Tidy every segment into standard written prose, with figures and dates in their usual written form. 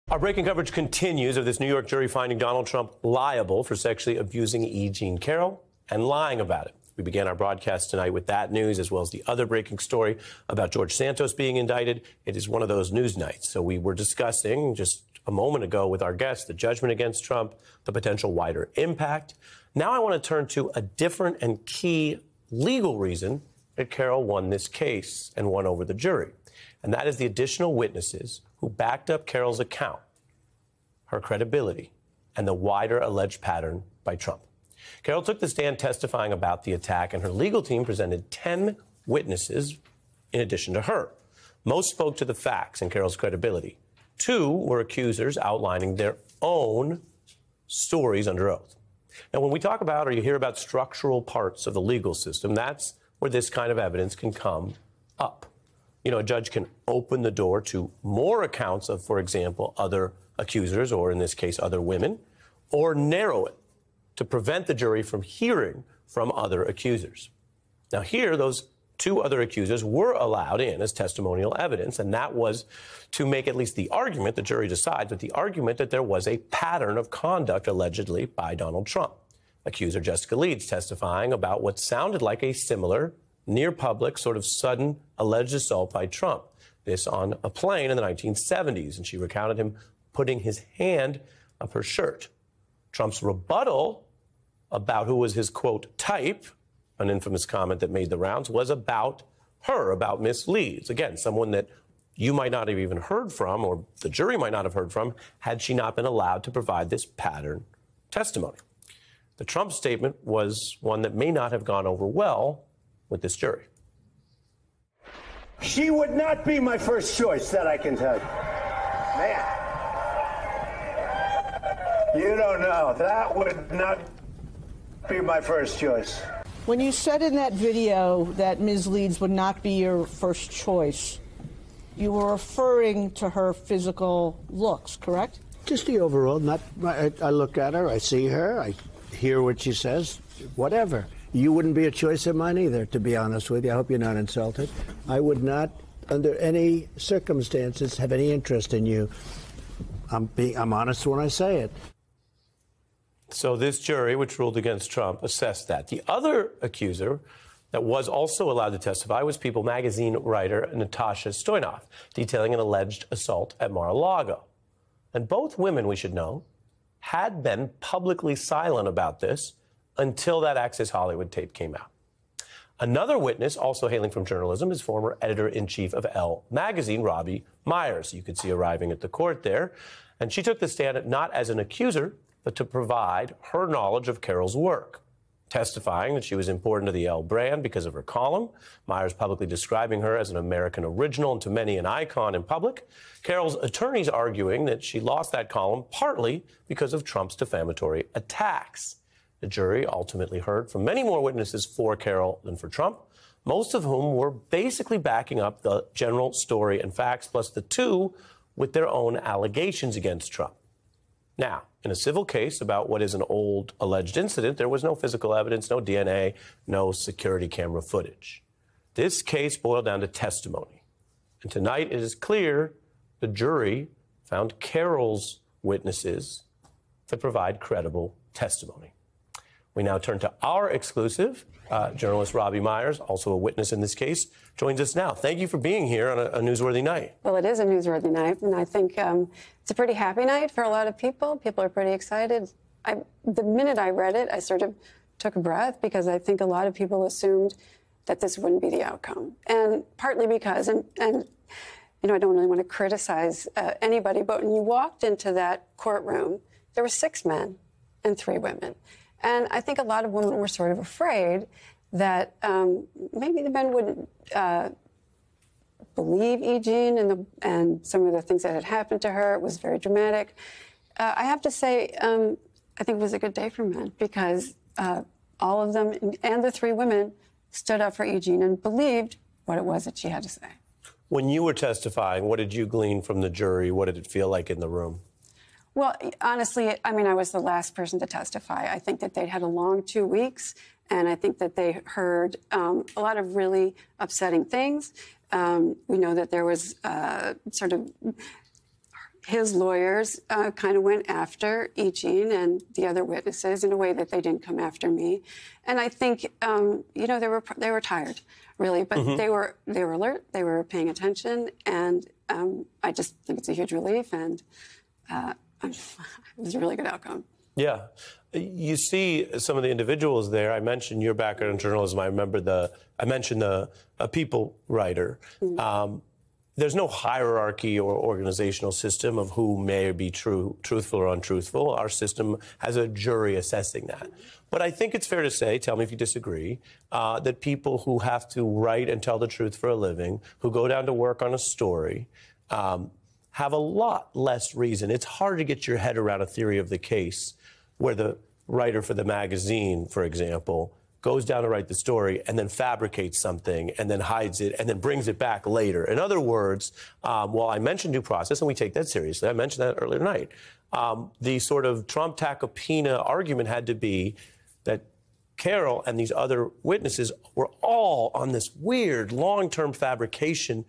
Our breaking coverage continues of this New York jury finding Donald Trump liable for sexually abusing E. Jean Carroll and lying about it. We began our broadcast tonight with that news, as well as the other breaking story about George Santos being indicted. It is one of those news nights. So we were discussing just a moment ago with our guest the judgment against Trump, the potential wider impact. Now I want to turn to a different and key legal reason that Carroll won this case and won over the jury. And that is the additional witnesses who backed up Carroll's account, her credibility, and the wider alleged pattern by Trump. Carroll took the stand testifying about the attack, and her legal team presented 10 witnesses in addition to her. Most spoke to the facts and Carroll's credibility. 2 were accusers outlining their own stories under oath. Now, when we talk about or you hear about structural parts of the legal system, that's where this kind of evidence can come up. You know, a judge can open the door to more accounts of, for example, other accusers, or in this case, other women, or narrow it to prevent the jury from hearing from other accusers. Now, here, those 2 other accusers were allowed in as testimonial evidence, and that was to make at least the argument, the jury decides, but the argument that there was a pattern of conduct allegedly by Donald Trump. Accuser Jessica Leeds testifying about what sounded like a similar, near public, sort of sudden alleged assault by Trump. This on a plane in the 1970s, and she recounted him putting his hand up her shirt. Trump's rebuttal about who was his, quote, type, an infamous comment that made the rounds, was about her, about Miss Leeds. Again, someone that you might not have even heard from, or the jury might not have heard from, had she not been allowed to provide this pattern testimony. The Trump statement was one that may not have gone over well with this jury. She would not be my first choice, that I can tell you. Man, you don't know. That would not be my first choice. When you said in that video that Ms. Leeds would not be your first choice, you were referring to her physical looks, correct? Just the overall. I look at her, I see her, I hear what she says, whatever. You wouldn't be a choice of mine either, to be honest with you. I hope you're not insulted. I would not, under any circumstances, have any interest in you. I'm honest when I say it. So this jury, which ruled against Trump, assessed that. The other accuser that was also allowed to testify was People magazine writer Natasha Stoyanov, detailing an alleged assault at Mar-a-Lago. And both women, we should know, had been publicly silent about this until that Access Hollywood tape came out. Another witness, also hailing from journalism, is former editor-in-chief of Elle magazine, Robbie Myers. You could see arriving at the court there. And she took the stand not as an accuser, but to provide her knowledge of Carroll's work, testifying that she was important to the Elle brand because of her column, Myers publicly describing her as an American original and to many an icon in public, Carroll's attorneys arguing that she lost that column partly because of Trump's defamatory attacks. The jury ultimately heard from many more witnesses for Carroll than for Trump, most of whom were basically backing up the general story and facts, plus the 2 with their own allegations against Trump. Now, in a civil case about what is an old alleged incident, there was no physical evidence, no DNA, no security camera footage. This case boiled down to testimony. And tonight it is clear the jury found Carroll's witnesses to provide credible testimony. We now turn to our exclusive. Journalist Robbie Myers, also a witness in this case, joins us now. Thank you for being here on a newsworthy night. Well, it is a newsworthy night, and I think it's a pretty happy night for a lot of people. People are pretty excited. The minute I read it, I sort of took a breath because I think a lot of people assumed that this wouldn't be the outcome. And partly because, and you know, I don't really want to criticize anybody, but when you walked into that courtroom, there were 6 men and 3 women. And I think a lot of women were sort of afraid that maybe the men wouldn't believe E. Jean and some of the things that had happened to her. It was very dramatic. I have to say, I think it was a good day for men because all of them and the 3 women stood up for E. Jean and believed what it was that she had to say. When you were testifying, what did you glean from the jury? What did it feel like in the room? Well, honestly, I mean, I was the last person to testify. I think that they'd had a long 2 weeks, and I think that they heard a lot of really upsetting things. We know that there was sort of his lawyers kind of went after E. Jean and the other witnesses in a way that they didn't come after me. And I think, you know, they were tired, really, but they were alert, they were paying attention, and I just think it's a huge relief, and it was a really good outcome. Yeah. You see some of the individuals there. I mentioned your background in journalism. I mentioned a people writer. There's no hierarchy or organizational system of who may be truthful or untruthful. Our system has a jury assessing that. But I think it's fair to say, tell me if you disagree, that people who have to write and tell the truth for a living, who go down to work on a story, have a lot less reason. It's hard to get your head around a theory of the case where the writer for the magazine, for example, goes down to write the story and then fabricates something and then hides it and then brings it back later. In other words, while I mentioned due process, and we take that seriously, I mentioned that earlier tonight, the sort of Trump Tacopina argument had to be that Carroll and these other witnesses were all on this weird long-term fabrication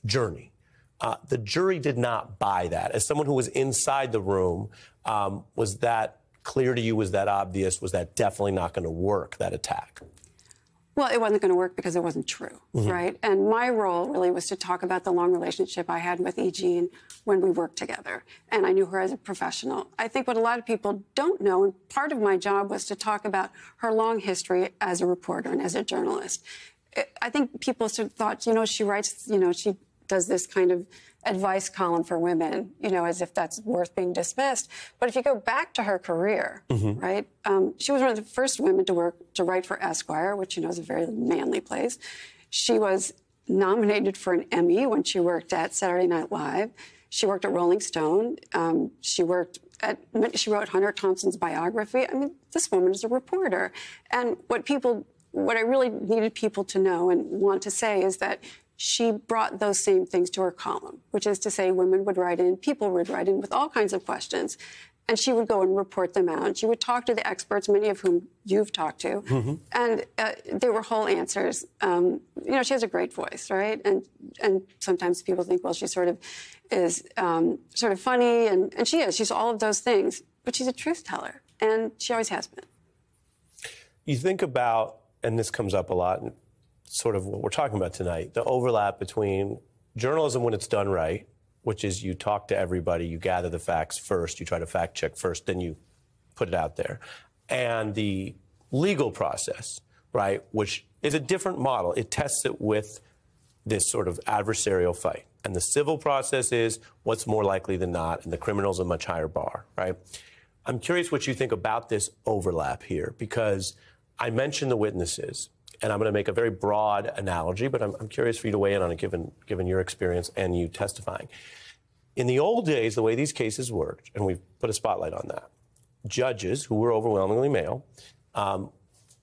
journey. The jury did not buy that. As someone who was inside the room, was that clear to you? Was that obvious? Was that definitely not going to work, that attack? Well, it wasn't going to work because it wasn't true, right? And my role really was to talk about the long relationship I had with E. Jean when we worked together. And I knew her as a professional. I think what a lot of people don't know, and part of my job was to talk about her long history as a reporter and as a journalist. I think people sort of thought, you know, she writes, you know, she does this kind of advice column for women, you know, as if that's worth being dismissed. But if you go back to her career, right, she was one of the first women to write for Esquire, which, you know, is a very manly place. She was nominated for an Emmy when she worked at Saturday Night Live. She worked at Rolling Stone. She wrote Hunter Thompson's biography. I mean, this woman is a reporter. And what I really needed people to know and want to say is that she brought those same things to her column, which is to say women would write in, people would write in with all kinds of questions, and she would go and report them out. She would talk to the experts, many of whom you've talked to, and they were whole answers. You know, she has a great voice, right? And sometimes people think, well, she sort of is sort of funny, and she is. She's all of those things, but she's a truth teller, and she always has been. You think about, and this comes up a lot, sort of what we're talking about tonight, the overlap between journalism when it's done right, which is you talk to everybody, you gather the facts first, you try to fact check first, then you put it out there, and the legal process, right, which is a different model. It tests it with this sort of adversarial fight. And the civil process is what's more likely than not, and the criminal's a much higher bar, right? I'm curious what you think about this overlap here, because I mentioned the witnesses, and I'm going to make a very broad analogy, but I'm curious for you to weigh in on it, given your experience and you testifying. In the old days, the way these cases worked, and we've put a spotlight on that, judges, who were overwhelmingly male,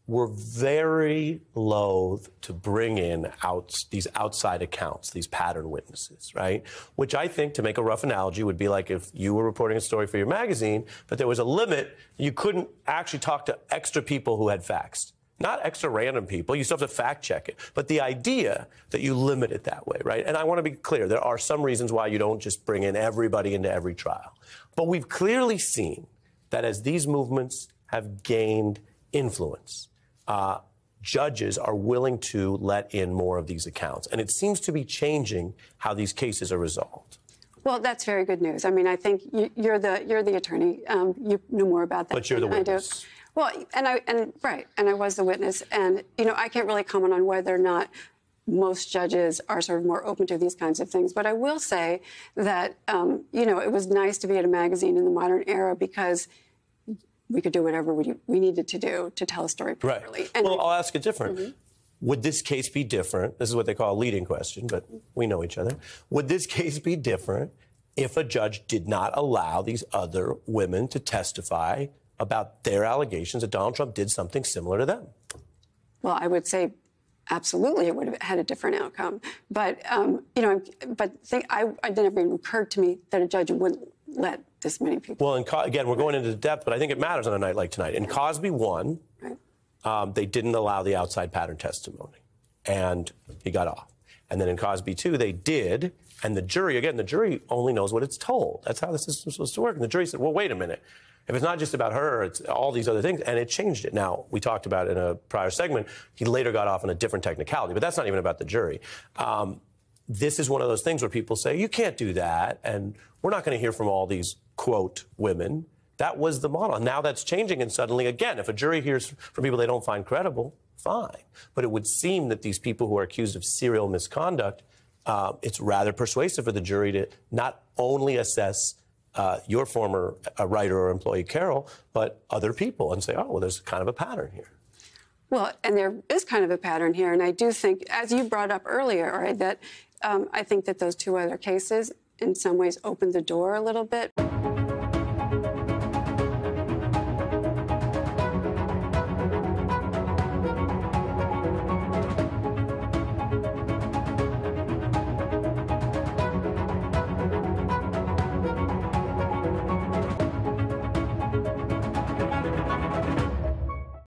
were very loath to bring in these outside accounts, these pattern witnesses, right? Which I think, to make a rough analogy, would be like if you were reporting a story for your magazine, but there was a limit, you couldn't actually talk to extra people who had facts. Not extra random people. You still have to fact check it. But the idea that you limit it that way, right? And I want to be clear, there are some reasons why you don't just bring in everybody into every trial. But we've clearly seen that as these movements have gained influence, judges are willing to let in more of these accounts. And it seems to be changing how these cases are resolved. Well, that's very good news. I mean, I think you're the attorney. You know more about that. But you're the witness. I do. Well, and I was the witness, and you know, I can't really comment on whether or not most judges are sort of more open to these kinds of things. But I will say that you know, it was nice to be at a magazine in the modern era because we could do whatever we needed to do to tell a story properly. Right. And well, I'll ask it different. Would this case be different? This is what they call a leading question, but we know each other. Would this case be different if a judge did not allow these other women to testify about their allegations that Donald Trump did something similar to them? Well, I would say absolutely it would have had a different outcome. But, you know, it never even occurred to me that a judge wouldn't let this many people. Well, again, we're going into depth, but I think it matters on a night like tonight. In Cosby 1, they didn't allow the outside pattern testimony, and he got off. And then in Cosby 2, they did, And the jury only knows what it's told. That's how this is supposed to work. And the jury said, well, wait a minute. If it's not just about her, it's all these other things. And it changed it. Now, we talked about in a prior segment, he later got off on a different technicality, but that's not even about the jury. This is one of those things where people say, you can't do that. And we're not going to hear from all these, quote, women. That was the model. And now that's changing. And suddenly, again, if a jury hears from people they don't find credible, fine. But it would seem that these people who are accused of serial misconduct, it's rather persuasive for the jury to not only assess your former writer or employee, Carroll, but other people and say, oh, well, there's kind of a pattern here. Well, and there is kind of a pattern here. And I do think, as you brought up earlier, Ari, that I think that those two other cases in some ways opened the door a little bit.